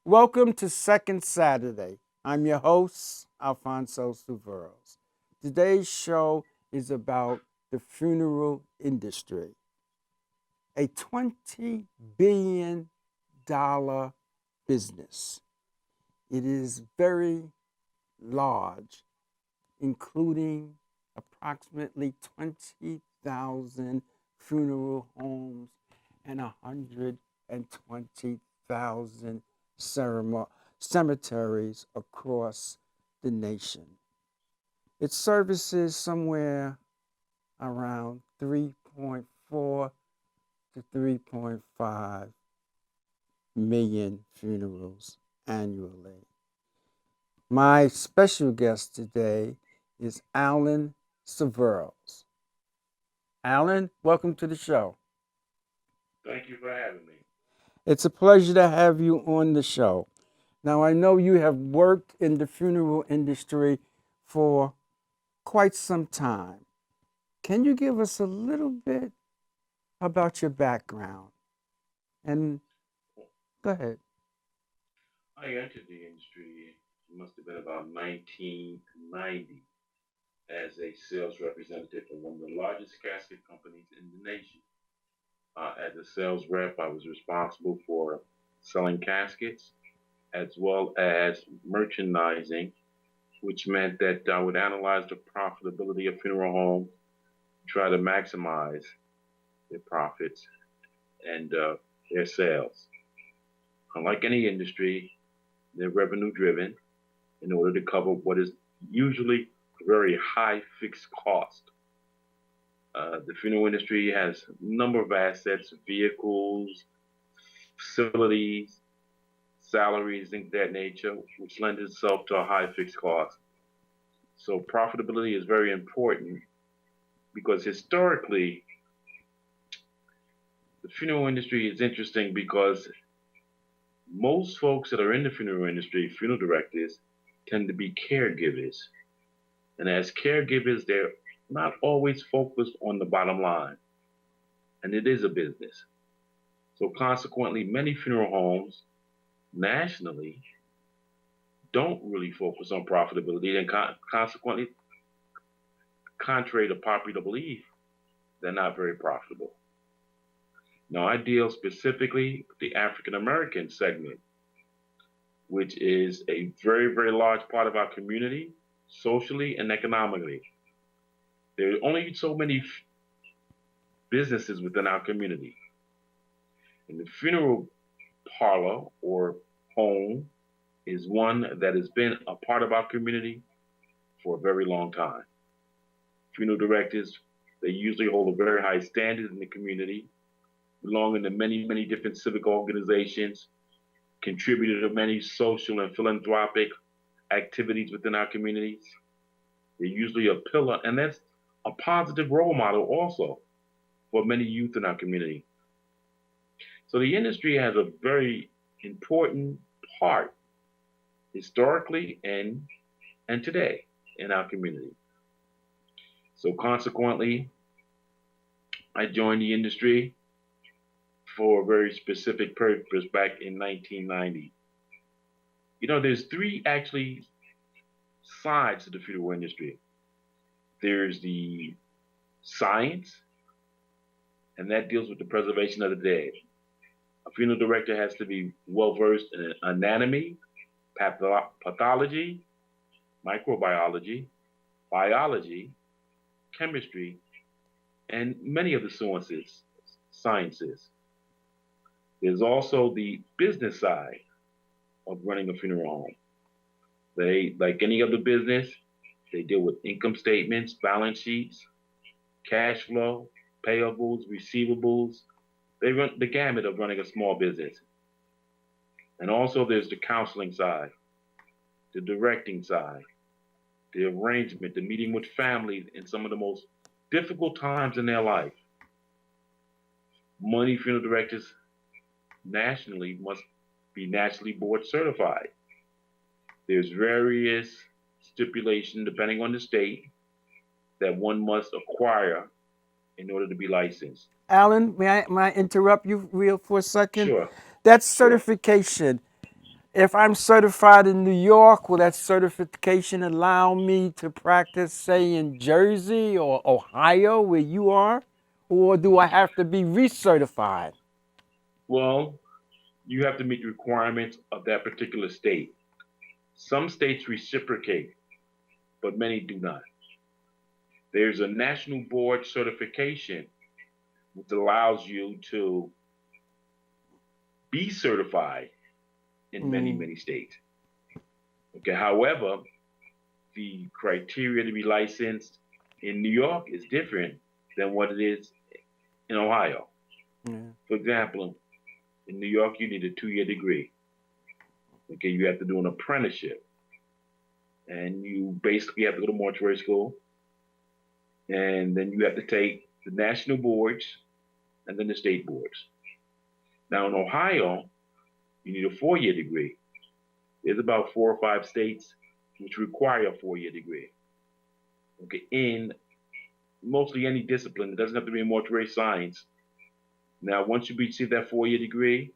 Welcome to Second Saturday. I'm your host, Alfonso Siverls. Today's show is about the funeral industry, a $20 billion business. It is very large, including approximately 20,000 funeral homes and 120,000 cemeteries across the nation. It services somewhere around 3.4 to 3.5 million funerals annually. My special guest today is Allan Siverls. Allan, welcome to the show. Thank you for having me. It's a pleasure to have you on the show. Now, I know you have worked in the funeral industry for quite some time. Can you give us a little bit about your background? And go ahead. I entered the industry, it must have been about 1990, as a sales representative for one of the largest casket companies in the nation. As a sales rep, I was responsible for selling caskets as well as merchandising, which meant that I would analyze the profitability of funeral homes, try to maximize their profits and their sales. Unlike any industry, they're revenue driven in order to cover what is usually a very high fixed cost. The funeral industry has a number of assets, vehicles, facilities, salaries, things of that nature, which lend itself to a high fixed cost. So profitability is very important because historically, the funeral industry is interesting because most folks that are in the funeral industry, funeral directors, tend to be caregivers. And as caregivers, they're not always focused on the bottom line. And it is a business. So consequently, many funeral homes nationally don't really focus on profitability. And consequently, contrary to popular belief, they're not very profitable. Now, I deal specifically with the African American segment, which is a very, very large part of our community, socially and economically. There are only so many businesses within our community. And the funeral parlor or home is one that has been a part of our community for a very long time. Funeral directors, they usually hold a very high standard in the community, belong to many, many different civic organizations, contributed to many social and philanthropic activities within our communities. They're usually a pillar, and that's a positive role model also for many youth in our community. So the industry has a very important part historically and today in our community. So consequently, I joined the industry for a very specific purpose back in 1990. There's three actually sides to the funeral industry. There's the science, and that deals with the preservation of the dead. A funeral director has to be well versed in anatomy, pathology, microbiology, biology, chemistry, and many of the sciences. There's also the business side of running a funeral home. They, like any other business, they deal with income statements, balance sheets, cash flow, payables, receivables. They run the gamut of running a small business. And also there's the counseling side, the directing side, the arrangement, the meeting with families in some of the most difficult times in their life. Many funeral directors nationally must be nationally board certified. There's various stipulations depending on the state that one must acquire in order to be licensed. Allan, may I interrupt you real for a second? Sure, That sure. certification, If I'm certified in New York, will that certification allow me to practice, say, in Jersey or Ohio, where you are? Or do I have to be recertified? Well, you have to meet the requirements of that particular state. Some states reciprocate, but many do not. There's a national board certification which allows you to be certified in many, Mm, many states. Okay, however, the criteria to be licensed in New York is different than what it is in Ohio. yeah. For example, in New York, you need a 2 year degree. Okay, you have to do an apprenticeship, and you basically have to go to mortuary school, and then you have to take the national boards and then the state boards. Now, in Ohio, you need a 4 year degree. There's about 4 or 5 states which require a 4 year degree. Okay, in mostly any discipline, it doesn't have to be in mortuary science. Now, once you receive that 4 year degree,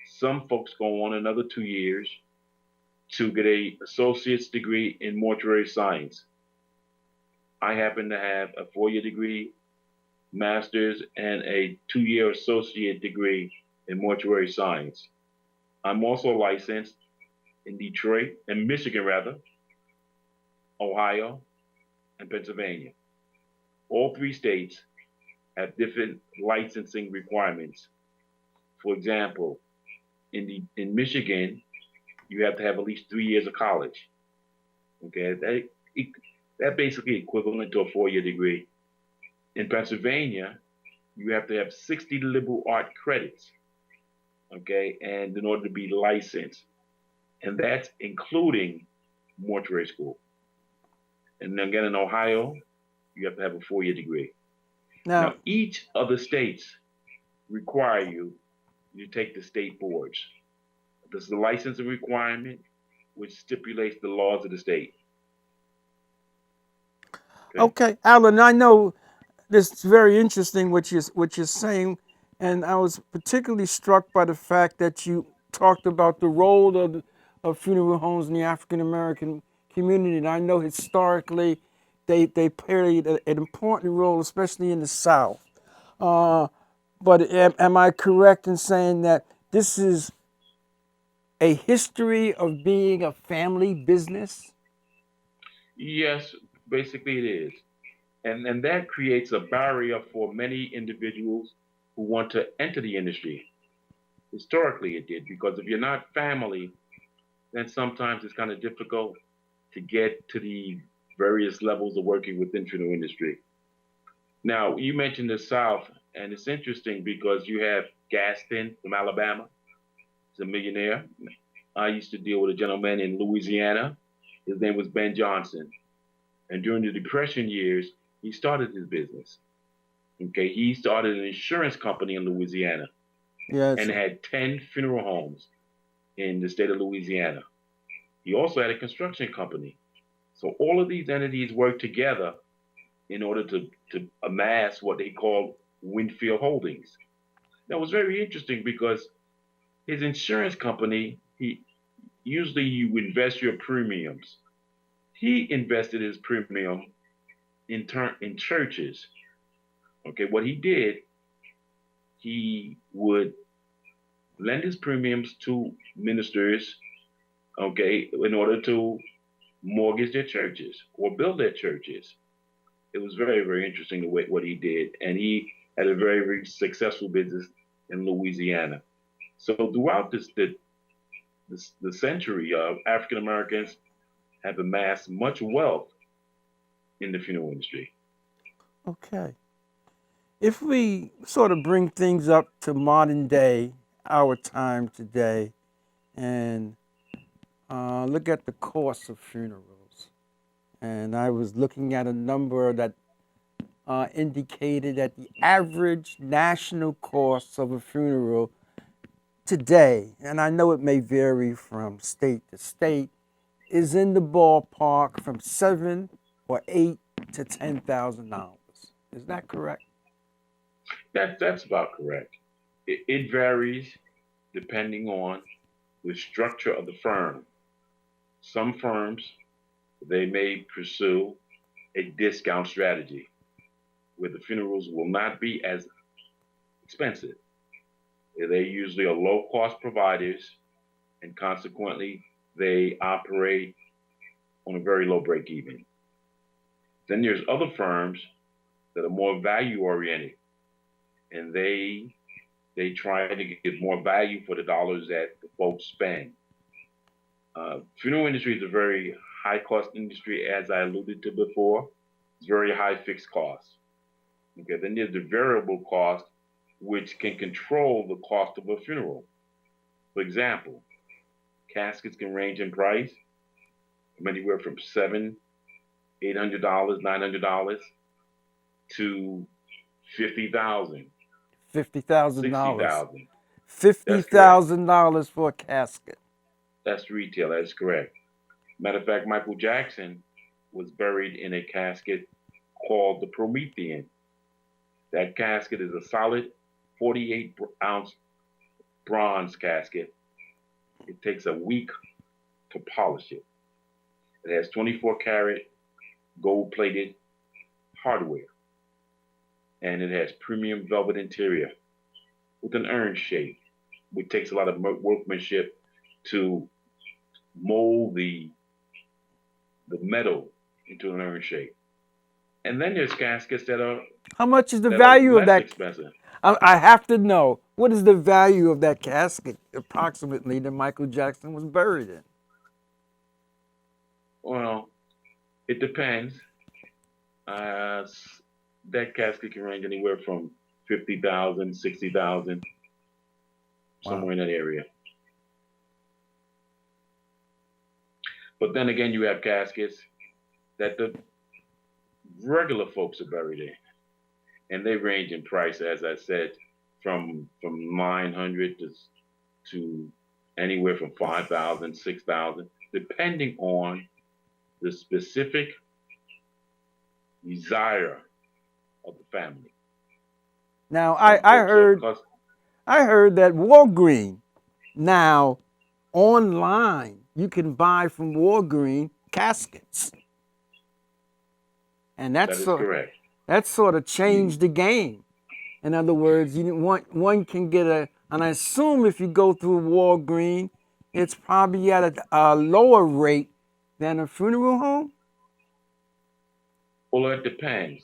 some folks go on another 2 years to get a associate's degree in mortuary science. I happen to have a 4 year degree, master's, and a 2 year associate degree in mortuary science. I'm also licensed in Detroit, and Michigan rather, Ohio, and Pennsylvania. All three states have different licensing requirements. For example, in Michigan, you have to have at least 3 years of college. Okay, that basically equivalent to a 4 year degree. In Pennsylvania, you have to have 60 liberal art credits. Okay, and in order to be licensed, and that's including mortuary school. And again, in Ohio, you have to have a 4 year degree. Now, Now, each of the states require you to take the state boards. This is the licensing requirement, which stipulates the laws of the state. Okay. okay, Alan, I know this is very interesting what you're saying, and I was particularly struck by the fact that you talked about the role of funeral homes in the African American community. And I know historically they played an important role, especially in the South. Uh, but am I correct in saying that this is a history of being a family business? Yes, basically it is. And that creates a barrier for many individuals who want to enter the industry. Historically, it did, because if you're not family, then sometimes it's kind of difficult to get to the various levels of working within funeral industry. Now, you mentioned the South, and it's interesting because you have Gaston from Alabama. He's a millionaire. I used to deal with a gentleman in Louisiana. His name was Ben Johnson. And during the Depression years, he started his business. Okay, he started an insurance company in Louisiana Yes. and had 10 funeral homes in the state of Louisiana. He also had a construction company. So all of these entities worked together in order to amass what they called Winfield Holdings. That was very interesting because his insurance company, he usually you invest your premiums. He invested his premium in churches. Okay, what he did, he would lend his premiums to ministers, okay, in order to mortgage their churches or build their churches. It was very, very interesting the way what he did, and he had a very, very successful business in Louisiana. So throughout the century, African Americans have amassed much wealth in the funeral industry. Okay. If we sort of bring things up to modern day, our time today, and look at the cost of funerals, and I was looking at a number that indicated that the average national cost of a funeral today, and I know it may vary from state to state, is in the ballpark from 7 or 8 to $10,000. Is that correct? That's about correct. It varies depending on the structure of the firm. Some firms, they may pursue a discount strategy where the funerals will not be as expensive. They usually are low cost providers and consequently they operate on a very low break even. Then there's other firms that are more value oriented and they try to get more value for the dollars that the folks spend. Funeral industry is a very high cost industry, as I alluded to before. It's very high fixed costs. Okay, then there's the variable cost, which can control the cost of a funeral. For example, caskets can range in price from anywhere from $700, $800, $900 to 50,000, sixty $50,000. thousand. Fifty That's correct. thousand dollars for a casket. That's retail. That's correct. Matter of fact, Michael Jackson was buried in a casket called the Promethean. That casket is a solid 48-ounce bronze casket. It takes a week to polish it. It has 24 karat gold plated hardware and it has premium velvet interior with an urn shape, which takes a lot of workmanship to mold the metal into an urn shape. And then there's caskets How much is the that are value of less that? expensive. I have to know. What is the value of that casket approximately that Michael Jackson was buried in? Well, it depends. Uh, that casket can range anywhere from 50,000, 60,000, Wow. somewhere in that area. But then again, you have caskets that the regular folks are buried in, and they range in price, as I said, from 900 to anywhere from 5,000, 6,000, depending on the specific desire of the family. Now Some folks are I heard that Walgreen now online you can buy from Walgreen caskets, and that is correct. that sort of You changed the game. In other words, one can get and I assume if you go through Walgreen, it's probably at a lower rate than a funeral home. well, it depends.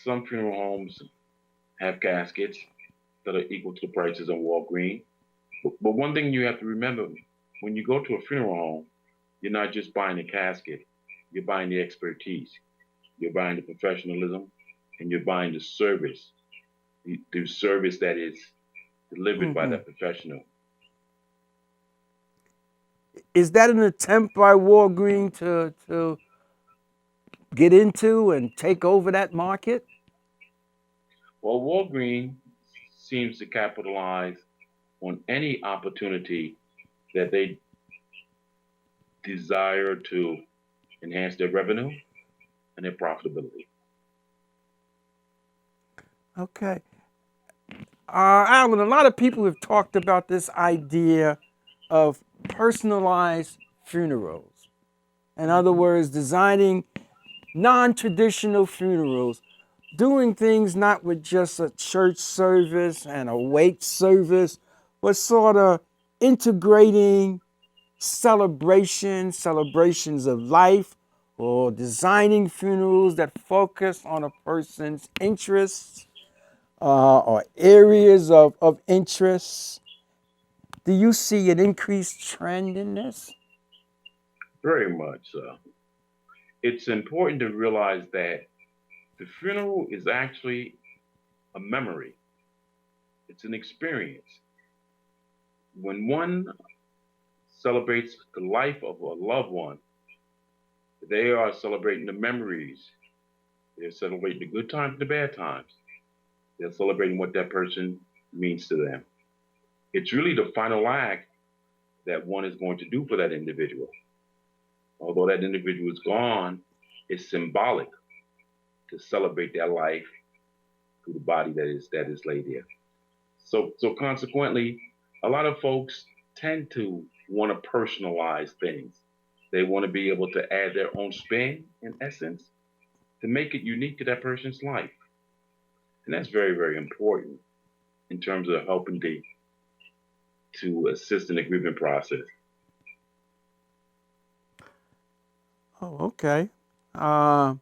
Some funeral homes have caskets that are equal to the prices on Walgreens. But one thing you have to remember when you go to a funeral home, you're not just buying a casket, you're buying the expertise, you're buying the professionalism, and you're buying the service, the service that is delivered by Hmm. that professional. Is that an attempt by Walgreen to get into and take over that market? Well, Walgreens seems to capitalize on any opportunity that they desire to enhance their revenue and their profitability. Okay. Alan, a lot of people have talked about this idea of personalized funerals. In other Mm-hmm. words, designing non traditional funerals, doing things not with just a church service and a wake service, but sort of integrating celebrations of life, or designing funerals that focus on a person's interests or areas of interest. Do you see an increased trend in this? Very much so. It's important to realize that the funeral is actually a memory, it's an experience. When one celebrates the life of a loved one, they are celebrating the memories, they're celebrating the good times and the bad times, they're celebrating what that person means to them. It's really the final act that one is going to do for that individual. Although that individual is gone, it's symbolic to celebrate their life through the body that is laid there. So consequently, a lot of folks tend to want to personalize things. They want to be able to add their own spin, in essence, to make it unique to that person's life. And that's very, very important in terms of helping to assist in the grieving process. Oh, okay. Uh,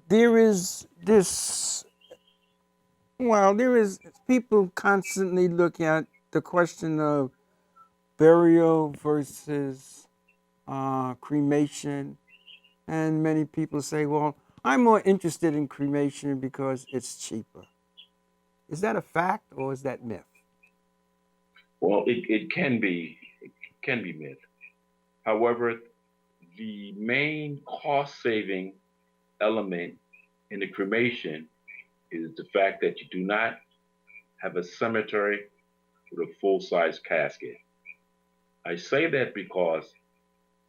there is this, well, there is, people constantly look at the question of burial versus cremation. And many people say, well, I'm more interested in cremation because it's cheaper. Is that a fact or is that myth? Well, it can be myth. However, the main cost saving element in the cremation is the fact that you do not have a cemetery with a full size casket. I say that because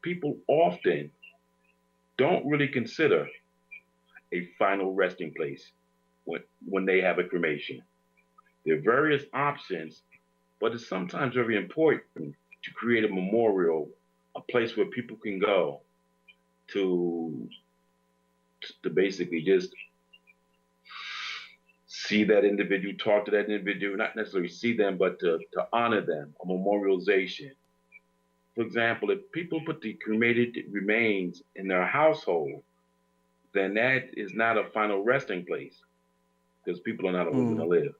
people often don't really consider a final resting place when they have a cremation. There are various options, but it's sometimes very important to create a memorial, a place where people can go to to basically just see that individual, talk to that individual, not necessarily see them, but to honor them, a memorialization. For example, if people put the cremated remains in their household, then that is not a final resting place because people are not always going to Mm. live.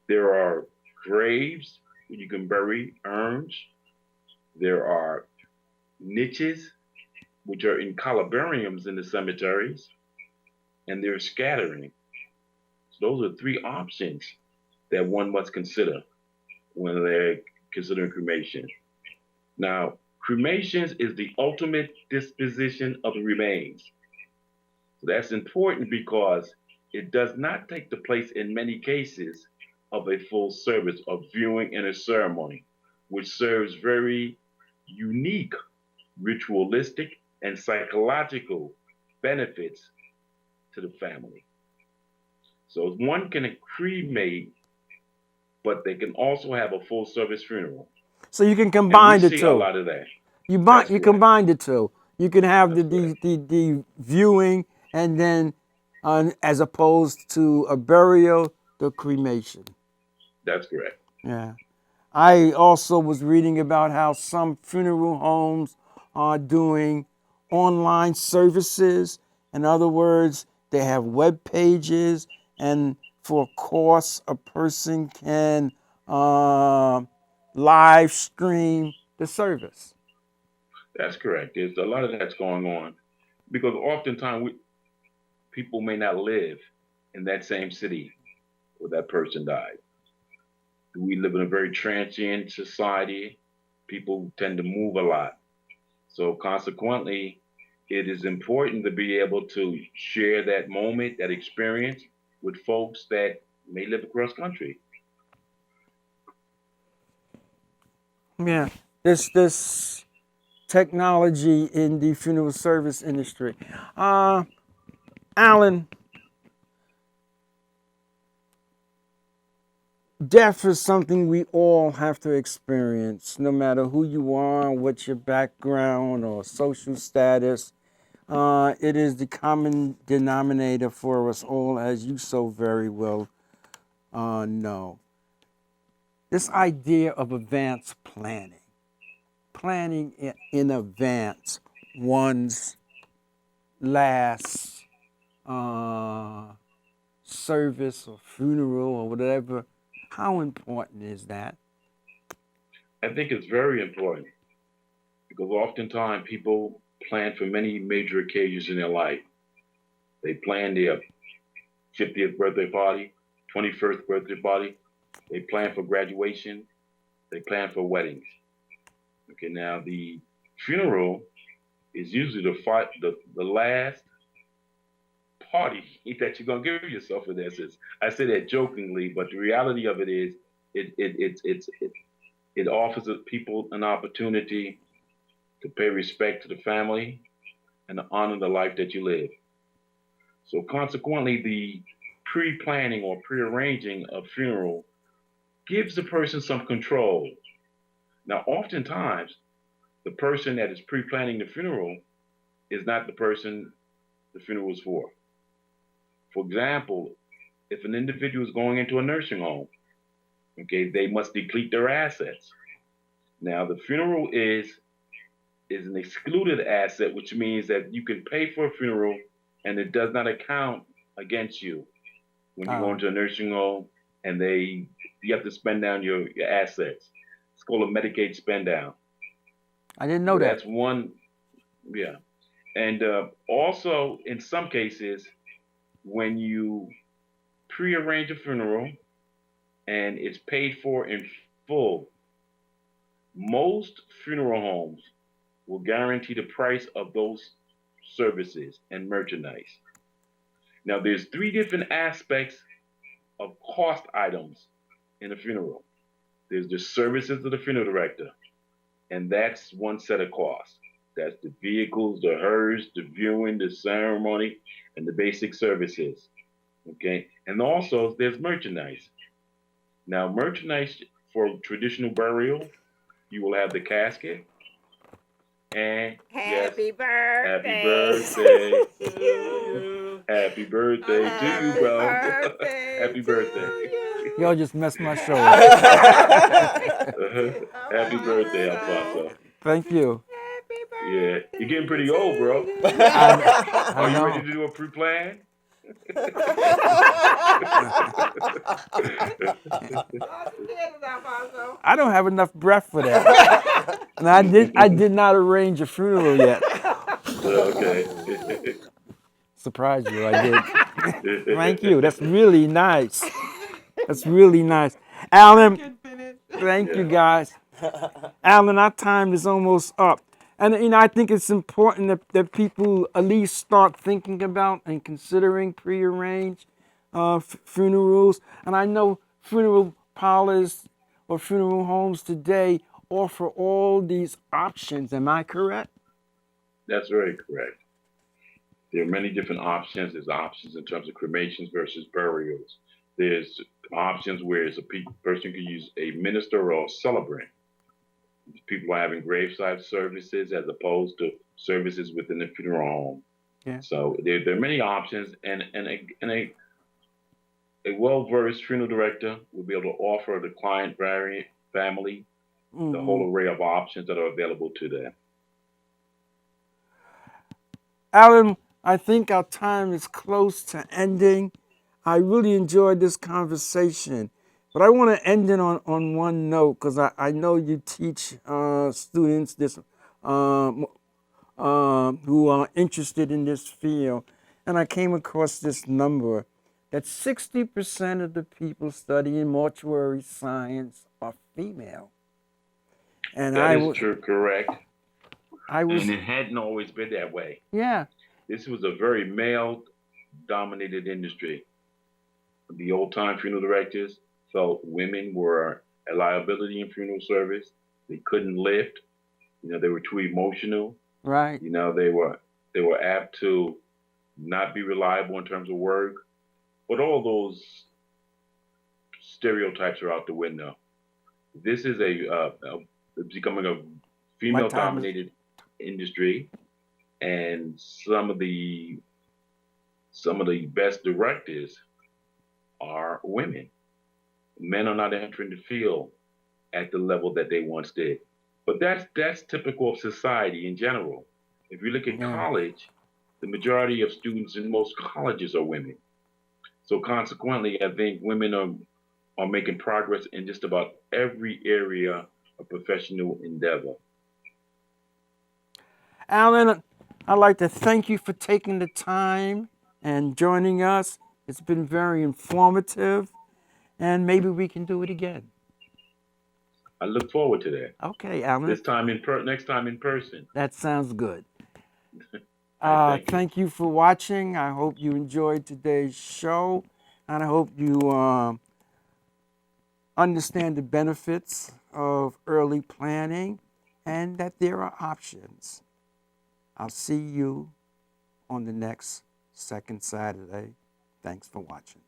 There are graves where you can bury urns. There are niches, which are in columbariums in the cemeteries, and there's scattering. So those are three options that one must consider when they're considering cremation. Now, cremations is the ultimate disposition of the remains. So that's important because it does not take the place in many cases of a full service of viewing and a ceremony, which serves very unique ritualistic and psychological benefits to the family. So one can cremate, but they can also have a full service funeral. So you can And we combine the see a two. lot of that. You That's you correct. combine the two. You can have That's correct. the viewing and then as opposed to a burial, the cremation. That's correct. Yeah. I also was reading about how some funeral homes are doing online services. In other words, they have web pages, and for a course, a person can uh, live stream the service. That's correct. There's a lot of that's going on because oftentimes people may not live in that same city where that person died. We live in a very transient society. People tend to move a lot. So consequently, it is important to be able to share that moment, that experience with folks that may live across country. Yeah, this technology in the funeral service industry. Uh, Allan, death is something we all have to experience, no matter who you are, what your background or social status. It is the common denominator for us all, as you so very well know. This idea of advanced planning, planning in advance one's last uh, service or funeral or whatever, how important is that? I think it's very important because oftentimes people plan for many major occasions in their life. They plan their 50th birthday party, 21st birthday party. They plan for graduation. They plan for weddings. Okay, now the funeral is usually the last party that you're gonna give yourself in essence. I say that jokingly, but the reality of it is it offers people an opportunity to pay respect to the family and to honor the life that you live. So consequently, the pre-planning or pre-arranging a funeral gives the person some control. Now, oftentimes, the person that is pre-planning the funeral is not the person the funeral is for. For example, if an individual is going into a nursing home, okay, they must deplete their assets. Now, the funeral is an excluded asset, which means that you can pay for a funeral and it does not account against you when you go Oh, into a nursing home and you have to spend down your assets. It's called a Medicaid spend down. I didn't know So that. that's one, yeah. And also, in some cases, when you prearrange a funeral and it's paid for in full, most funeral homes will guarantee the price of those services and merchandise. Now, there's three different aspects of cost items in a funeral. There's the services of the funeral director, and that's one set of costs. That's the vehicles, the hearse, the viewing, the ceremony, and the basic services. Okay, and also there's merchandise. Now, merchandise for traditional burial, you will have the casket, and yes, Happy happy birthday birthday to to you. you. Happy birthday to you, Happy bro. birthday Happy to birthday. Y'all you. just messed my show up. Happy birthday, Happy birthday, Alfonso. Alfonso. Thank you. Happy Yeah, you're getting birthday pretty to old, bro. I you. I Are you ready know. to do a pre-plan? Oh, forget it, Alfonso. I don't have enough breath for that. And I did not arrange a funeral yet. Okay. Surprise you, I did. Thank you. That's really nice. That's really nice. Alan, Can finish. thank you Yeah. guys. Alan, our time is almost up. And I think it's important that people at least start thinking about and considering prearranged funerals. And I know funeral parlors or funeral homes today offer all these options. Am I correct? That's very correct. There are many different options. There's options in terms of cremations versus burials. There's options where it's person can use a minister or a celebrant. People are having graveside services as opposed to services within the funeral home. Yeah. So there are many options, and a well-versed funeral director will be able to offer the client family the Hmm. whole array of options that are available to them. Alan, I think our time is close to ending. I really enjoyed this conversation, but I want to end it on one note because I know you teach students this um, who are interested in this field, and I came across this number that 60% of the people studying mortuary science are female, and That I is was true, correct, I and was it hadn't always been that way. yeah. This was a very male-dominated industry. The old-time funeral directors felt women were a liability in funeral service. They couldn't lift. They were too emotional. Right. They were apt to not be reliable in terms of work. But all those stereotypes are out the window. This is becoming a My time is female-dominated industry, and some of the best directors are women. Men are not entering the field at the level that they once did. But that's typical of society in general. If you look at yeah. college, the majority of students in most colleges are women. So consequently, I think women are making progress in just about every area of professional endeavor. Alan, I'd like to thank you for taking the time and joining us. It's been very informative, and maybe we can do it again. I look forward to that. Okay, Alan, Next time in person. that sounds good. I thank you. Thank you for watching. I hope you enjoyed today's show, and I hope you understand the benefits of early planning and that there are options. I'll see you on the next second Saturday. Thanks for watching.